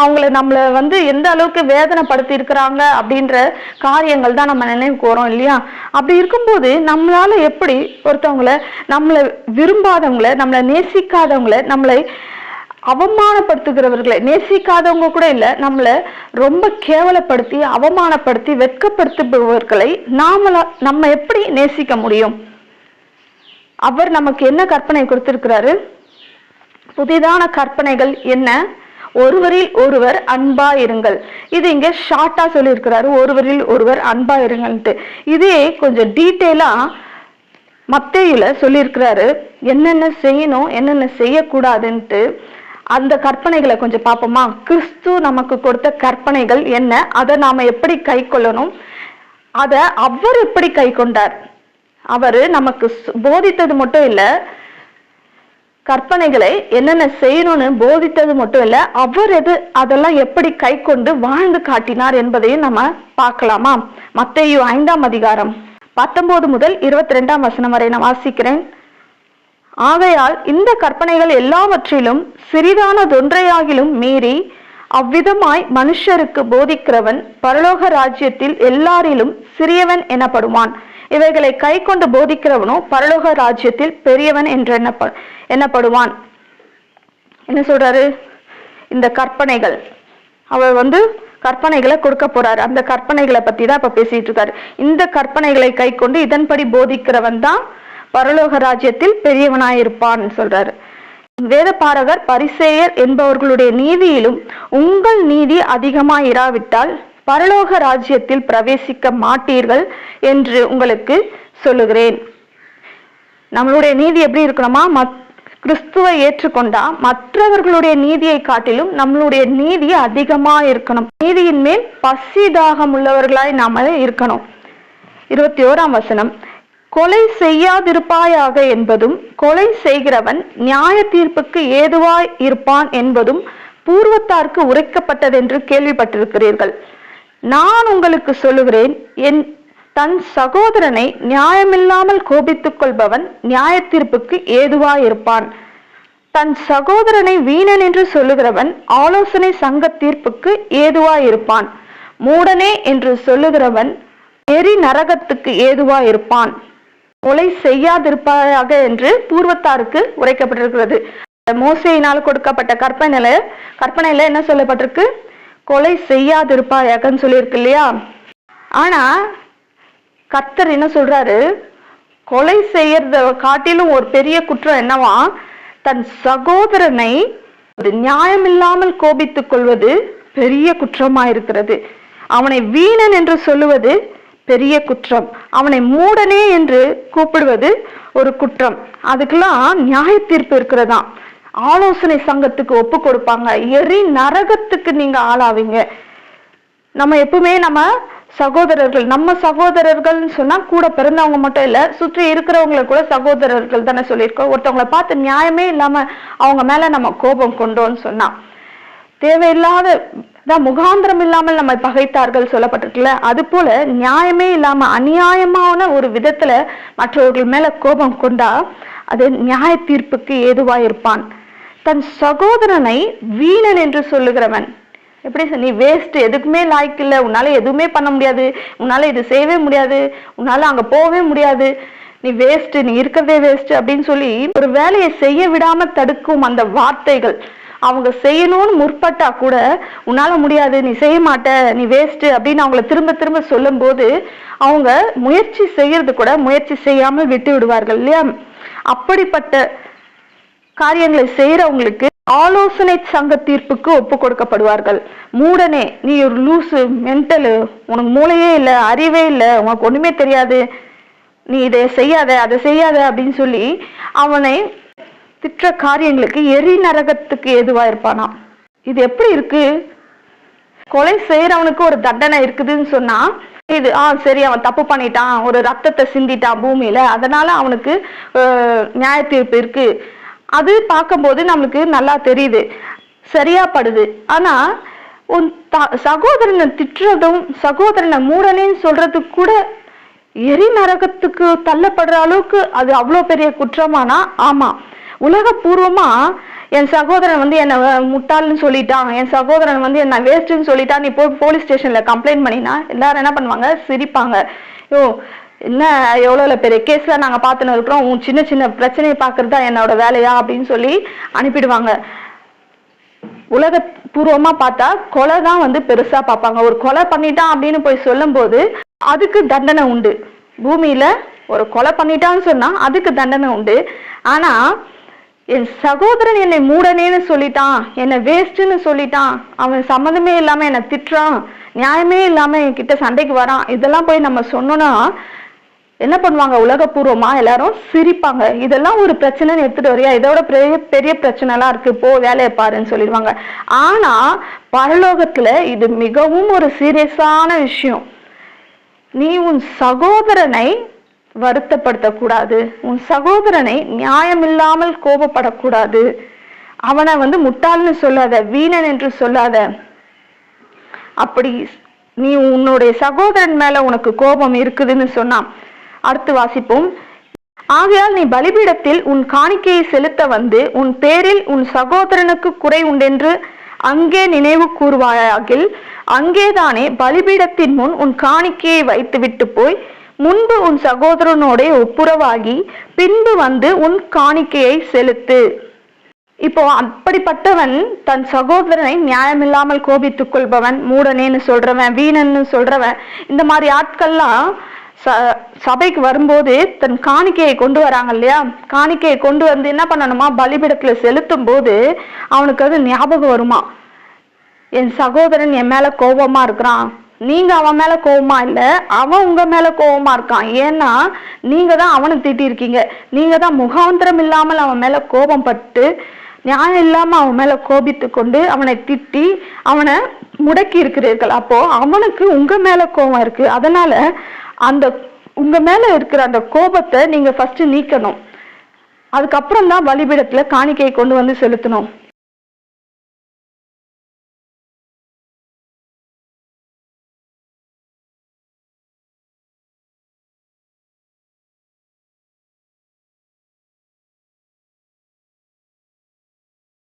அவங்கள நம்மள எந்த அளவுக்கு வேதனைப்படுத்தி இருக்கிறாங்க அப்படின்ற காரியங்கள் தான் நம்ம நினைவுக்கு வரோம் இல்லையா? அப்படி இருக்கும்போது நம்மளால எப்படி ஒருத்தவங்களை, நம்மளை விரும்பாதவங்களை, நம்மளை நேசிக்காதவங்களை, நம்மளை அவமானப்படுத்துகிறவர்களை, நேசிக்காதவங்க கூட இல்ல, நம்மளை ரொம்ப கேவலப்படுத்தி அவமானப்படுத்தி வெட்கப்படுத்துபவர்களை நம்ம எப்படி நேசிக்க முடியும்? அவர் நமக்கு என்ன கற்பனை கொடுத்திருக்கிறாரு? புதிதான கற்பனைகள் என்ன? ஒருவரில் ஒருவர் அன்பா இருங்கள். இது இங்க ஷார்ட்டா சொல்லியிருக்கிறாரு, ஒருவரில் ஒருவர் அன்பா இருங்கள்ட்டு. இதே கொஞ்சம் டீட்டெயிலா மத்தேயுல சொல்லியிருக்கிறாரு, என்னென்ன செய்யணும் என்னென்ன செய்யக்கூடாதுன்ட்டு. அந்த கற்பனைகளை கொஞ்சம் பார்ப்போமா? கிறிஸ்து நமக்கு கொடுத்த கற்பனைகள் என்ன, அதை நாம எப்படி கை கொள்ளணும், அதை அவர் எப்படி கை கொண்டார். அவரு நமக்கு போதித்தது மட்டும் இல்ல, கற்பனைகளை என்னென்ன செய்யணும்னு போதித்தது மட்டும் இல்ல, அவர் அதெல்லாம் எப்படி கை கொண்டு வாழ்ந்து காட்டினார் என்பதையும் நம்ம பார்க்கலாமா? மத்தேயு 5ஆம் அதிகாரம் 19 முதல் 22ஆம் வசனம் வரை நான் வாசிக்கிறேன். ஆகையால் இந்த கற்பனைகள் எல்லாவற்றிலும் சிறிதானதொன்றையாகிலும் மீறி அவ்விதமாய் மனுஷருக்கு போதிக்கிறவன் பரலோக ராஜ்யத்தில் எல்லாரிலும் சிறியவன் எனப்படுவான். இவைகளை கை கொண்டு போதிக்கிறவனோ பரலோக ராஜ்யத்தில் பெரியவன் என்று எண்ணப்படுவான். என்ன சொல்றாரு? இந்த கற்பனைகள், அவர் கற்பனைகளை கொடுக்க போறாரு. அந்த கற்பனைகளை பத்தி தான் இப்ப பேசிட்டு இருக்காரு. இந்த கற்பனைகளை கை கொண்டு இதன்படி போதிக்கிறவன் தான் பரலோக ராஜ்யத்தில் பெரியவனாயிருப்பான் சொல்றாரு. வேதபாரகர் பரிசேயர் என்பவர்களுடைய நீதியிலும் உங்கள் நீதி அதிகமாயிராவிட்டால் பரலோக ராஜ்யத்தில் பிரவேசிக்க மாட்டீர்கள் என்று உங்களுக்கு சொல்லுகிறேன். நம்மளுடைய நீதி எப்படி இருக்கணுமா? கிறிஸ்துவை ஏற்றுக்கொண்டா மற்றவர்களுடைய நீதியை காட்டிலும் நம்மளுடைய நீதி அதிகமா இருக்கணும். நீதியின் மேல் பசி தாகம் உள்ளவர்களாய் நாம இருக்கணும். 21ஆம் வசனம், கொலை செய்யாதிருப்பாயாக என்பதும் கொலை செய்கிறவன் நியாய தீர்ப்புக்கு ஏதுவாய் இருப்பான் என்பதும் பூர்வத்தாருக்கு உரைக்கப்பட்டதென்று கேள்விப்பட்டிருக்கிறீர்கள். நான் உங்களுக்கு சொல்லுகிறேன், தன் சகோதரனை நியாயமில்லாமல் கோபித்துக் கொள்பவன் நியாய தீர்ப்புக்கு ஏதுவாயிருப்பான். தன் சகோதரனை வீணன் என்று சொல்லுகிறவன் ஆலோசனை சங்க தீர்ப்புக்கு ஏதுவாயிருப்பான். மூடனே என்று சொல்லுகிறவன் எரி நரகத்துக்கு ஏதுவாயிருப்பான். கொலை செய்யாதிருப்பாயாக என்று பூர்வத்தாருக்கு உரைக்கப்பட்டிருக்கிறது. மோசேயினால் கொடுக்கப்பட்ட கற்பனையில என்ன சொல்லப்பட்டிருக்கு? கொலை செய்யாதிருப்பாயாகன்னு சொல்லியிருக்கு இல்லையா? ஆனா கர்த்தர் என்ன சொல்றாரு? கொலை செய்யறத காட்டிலும் ஒரு பெரிய குற்றம் என்னவா? தன் சகோதரனை நியாயமில்லாமல் கோபித்துக் கொள்வது பெரிய குற்றமா இருக்கிறது. அவனை வீணன் என்று சொல்லுவது பெரிய குற்றம். அவனை மூடனே என்று கூப்பிடுவது ஒரு குற்றம். அதுக்கெல்லாம் நியாய தீர்ப்பு இருக்கிறதா? ஆலோசனை சங்கத்துக்கு ஒப்பு கொடுப்பாங்க. எரி நரகத்துக்கு நீங்க ஆளாவீங்க. நம்ம எப்பவுமே நம்ம சகோதரர்கள் சொன்னா கூட பிறந்தவங்க மட்டும் இல்ல, சுற்றி இருக்கிறவங்களை கூட சகோதரர்கள் தானே சொல்லியிருக்கோம். ஒருத்தவங்களை பார்த்து நியாயமே இல்லாம அவங்க மேல நம்ம கோபம் கொண்டோன்னு சொன்னா, தேவையில்லாத முகாந்திரம் இல்லாமல் நம்ம பகைத்தார்கள் சொல்லப்பட்டிருக்குல்ல, அது போல நியாயமே இல்லாம அநியாயமான ஒரு விதத்துல மற்றவர்கள் மேல கோபம் கொண்டா அது நியாய தீர்ப்புக்கு ஏதுவாயிருப்பான். தன் சகோதரனை வீணன் என்று சொல்லுகிறவன், எப்படி நீ வேஸ்ட், எதுக்குமே லாய்க்கு இல்லை, உன்னால எதுவுமே பண்ண முடியாது, உன்னால இது செய்யவே முடியாது, உன்னால அங்க போகவே முடியாது, நீ வேஸ்ட், நீ இருக்கிறதே வேஸ்ட் அப்படின்னு சொல்லி ஒரு வேலையை செய்ய விடாம தடுக்கும் அந்த வார்த்தைகள். அவங்க செய்யணும்னு முற்பட்டா கூட உன்னால முடியாது, நீ செய்ய மாட்ட, நீ வேஸ்ட் அப்படின்னு அவங்கள திரும்ப திரும்ப சொல்லும் போது அவங்க முயற்சி செய்யறது கூட முயற்சி செய்யாமல் விட்டு விடுவார்கள் இல்லையா? அப்படிப்பட்ட காரியங்களை செய்யறவங்களுக்கு ஆலோசனை சங்க தீர்ப்புக்கு ஒப்பு கொடுக்கப்படுவார்கள். மூடனே, நீ ஒரு லூசு, மென்டலு, உனக்கு மூளையே இல்லை, அறிவே இல்லை, உனக்கு ஒண்ணுமே தெரியாது, நீ இதை செய்யாத அதை செய்யாத அப்படின்னு சொல்லி அவனை திட்ட காரியங்களுக்கு எரி நரகத்துக்கு ஏதுவா இருப்பானா. இது எப்படி இருக்கு? கொலை செய்யறவனுக்கு ஒரு தண்டனை இருக்குதுன்னு சொன்னா இது சரி, அவன் தப்பு பண்ணிட்டான், ஒரு ரத்தத்தை சிந்திட்டான் பூமியில, அதனால அவனுக்கு நியாய தீர்ப்பு இருக்கு, அது பார்க்கும்போது நம்மளுக்கு நல்லா தெரியுது, சரியா படுது. ஆனா உன் சகோதரனை திட்டுறதும் சகோதரனை மூடனேன்னு சொல்றதுக்கு கூட எரி நரகத்துக்கு தள்ளப்படுற அளவுக்கு அது அவ்வளோ பெரிய குற்றமானா? ஆமா. உலகபூர்வமா என் சகோதரன் வந்து என்ன முட்டாள்னு சொல்லிட்டான், என் சகோதரன் வந்து என்ன வேஸ்ட்ன்னு சொல்லிட்டான், நீ போய் போலீஸ் ஸ்டேஷன்ல கம்ப்ளைண்ட் பண்ணினா எல்லாரும் என்ன பண்ணுவாங்க? சிரிப்பாங்க. யோ என்ன எவ்வளவு பெரிய கேஸ்ல நாங்க பார்த்துன்னு இருக்கிறோம், உன் சின்ன சின்ன பிரச்சனையை பாக்குறது தான் என்னோட வேலையா அப்படின்னு சொல்லி அனுப்பிடுவாங்க. உலக பூர்வமா பார்த்தா கொலை தான் வந்து பெருசா பார்ப்பாங்க. ஒரு கொலை பண்ணிட்டான் அப்படின்னு போய் சொல்லும் போது அதுக்கு தண்டனை உண்டு. பூமியில ஒரு கொலை பண்ணிட்டான்னு சொன்னா அதுக்கு தண்டனை உண்டு. ஆனா என் சகோதரன் என்னை மூடனேன்னு சொல்லிட்டான், என்னை வேஸ்ட்ன்னு சொல்லிட்டான், அவன் சம்மந்தமே இல்லாம என்னை திட்டுறான், நியாயமே இல்லாம என்கிட்ட சண்டைக்கு வரான், இதெல்லாம் போய் நம்ம சொன்னோம்னா என்ன பண்ணுவாங்க? உலகபூர்வமா எல்லாரும் சிரிப்பாங்க. இதெல்லாம் ஒரு பிரச்சனைன்னு எடுத்துட்டு வரியா, இதோட பெரிய பெரிய பிரச்சனை எல்லாம் இருக்கு, போ வேலையை பாருன்னு சொல்லிடுவாங்க. ஆனா பரலோகத்துல இது மிகவும் ஒரு சீரியஸான விஷயம். நீ உன் சகோதரனை வருத்தப்படுத்தக்கூடாது, உன் சகோதரனை நியாயம் இல்லாமல் கோபப்படக்கூடாது, அவனை வந்து முட்டாள்னு சொல்லாத, வீணன் என்று சொல்லாத. அப்படி நீ உன்னுடைய சகோதரன் மேல உனக்கு கோபம் இருக்குதுன்னு சொன்னா, அடுத்து வாசிப்போம். ஆகையால் நீ பலிபீடத்தில் உன் காணிக்கையை செலுத்த வந்து உன் பேரில் உன் சகோதரனுக்கு குறை உண்டென்று அங்கே நினைவு கூறுவாயாகில், அங்கேதானே பலிபீடத்தின் முன் உன் காணிக்கையை வைத்து விட்டு போய் முன்பு உன் சகோதரனோட ஒப்புரவாகி பின்பு வந்து உன் காணிக்கையை செலுத்து. இப்போ அப்படிப்பட்டவன் தன் சகோதரனை நியாயமில்லாமல் கோபித்துக் கொள்பவன், மூடனேன்னு சொல்றவன், வீணன்னு சொல்றவன், இந்த மாதிரி ஆட்கள்லாம் சபைக்கு வரும்போது தன் காணிக்கையை கொண்டு வராங்க இல்லையா, காணிக்கையை கொண்டு வந்து என்ன பண்ணணுமா? பலிபீடத்துல செலுத்தும் போது அவனுக்கு அது ஞாபகம் வருமா, என் சகோதரன் என் மேல கோபமா இருக்கிறான், நீங்க அவன் மேல கோபமா இல்ல, அவன் உங்க மேல கோபமா இருக்கான். ஏன்னா நீங்க தான் அவனை திட்டிருக்கீங்க, நீங்க தான் முகாந்திரம் இல்லாமல் அவன் மேல கோபம் பட்டு நியாயம் இல்லாம அவன் மேல கோபித்து கொண்டு அவனை திட்டி அவனை முடக்கி இருக்கிறீர்கள். அப்போ அவனுக்கு உங்க மேல கோபம் இருக்கு. அதனால அந்த உங்க மேல இருக்கிற அந்த கோபத்தை நீங்க ஃபர்ஸ்ட் நீக்கணும். அதுக்கப்புறம் தான் பலிபீடத்துல காணிக்கையை கொண்டு வந்து செலுத்தணும்.